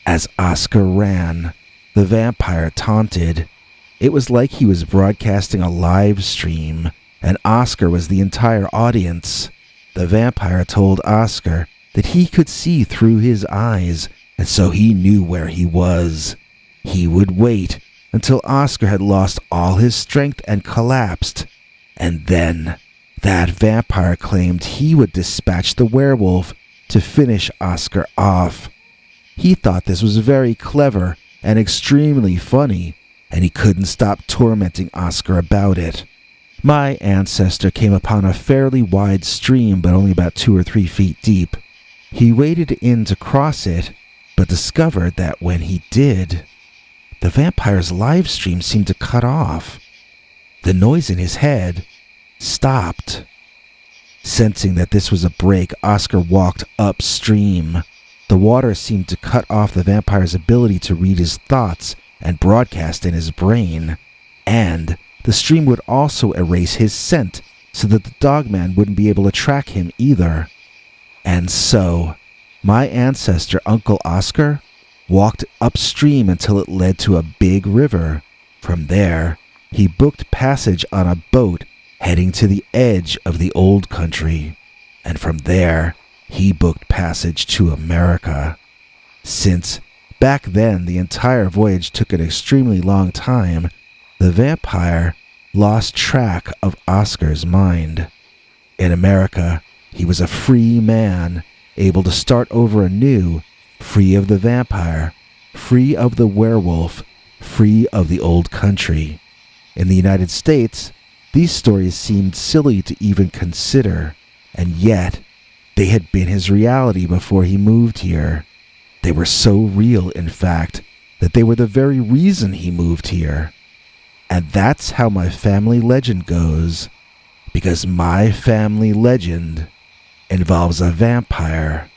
C: As Oscar ran, the vampire taunted. It was like he was broadcasting a live stream, and Oscar was the entire audience. The vampire told Oscar that he could see through his eyes, and so he knew where he was. He would wait until Oscar had lost all his strength and collapsed, and then that vampire claimed he would dispatch the werewolf to finish Oscar off. He thought this was very clever and extremely funny, and he couldn't stop tormenting Oscar about it. My ancestor came upon a fairly wide stream, but only about 2 or 3 feet deep. He waded in to cross it, but discovered that when he did, the vampire's live stream seemed to cut off. The noise in his head stopped. Sensing that this was a break, Oscar walked upstream. The water seemed to cut off the vampire's ability to read his thoughts and broadcast in his brain, and the stream would also erase his scent so that the Dogman wouldn't be able to track him either. And so, my ancestor, Uncle Oscar, walked upstream until it led to a big river. From there, he booked passage on a boat heading to the edge of the old country, and from there, he booked passage to America. Since back then the entire voyage took an extremely long time, the vampire lost track of Oscar's mind. In America, he was a free man, able to start over anew, free of the vampire, free of the werewolf, free of the old country. In the United States, these stories seemed silly to even consider, and yet they had been his reality before he moved here. They were so real, in fact, that they were the very reason he moved here. And that's how my family legend goes, because my family legend involves a vampire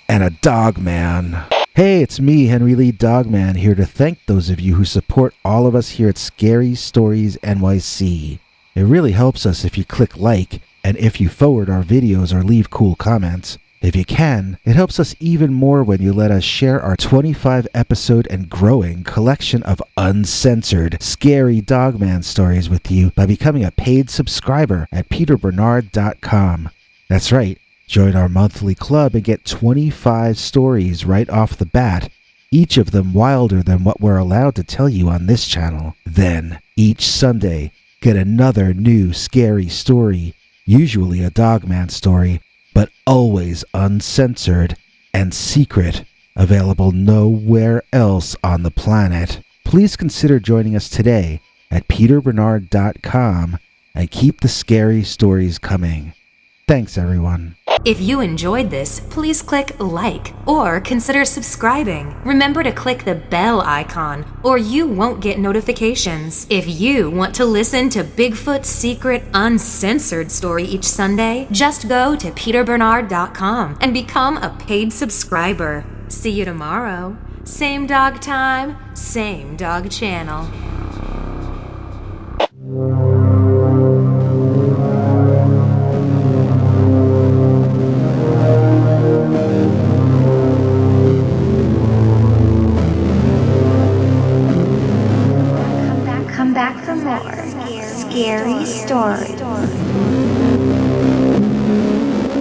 C: and a dogman. Hey, it's me, Henry Lee Dogman, here to thank those of you who support all of us here at Scary Stories NYC. It really helps us if you click like, and if you forward our videos or leave cool comments. If you can, it helps us even more when you let us share our 25 episode and growing collection of uncensored, scary Dogman stories with you by becoming a paid subscriber at peterbernard.com. That's right, join our monthly club and get 25 stories right off the bat, each of them wilder than what we're allowed to tell you on this channel. Then, each Sunday, get another new scary story, usually a Dogman story, but always uncensored and secret, available nowhere else on the planet. Please consider joining us today at peterbernard.com and keep the scary stories coming. Thanks, everyone.
F: If you enjoyed this, please click like or consider subscribing. Remember to click the bell icon or you won't get notifications. If you want to listen to Bigfoot's secret uncensored story each Sunday, just go to peterbernard.com and become a paid subscriber. See you tomorrow. Same dog time, same dog channel.
A: Come back for more scary stories.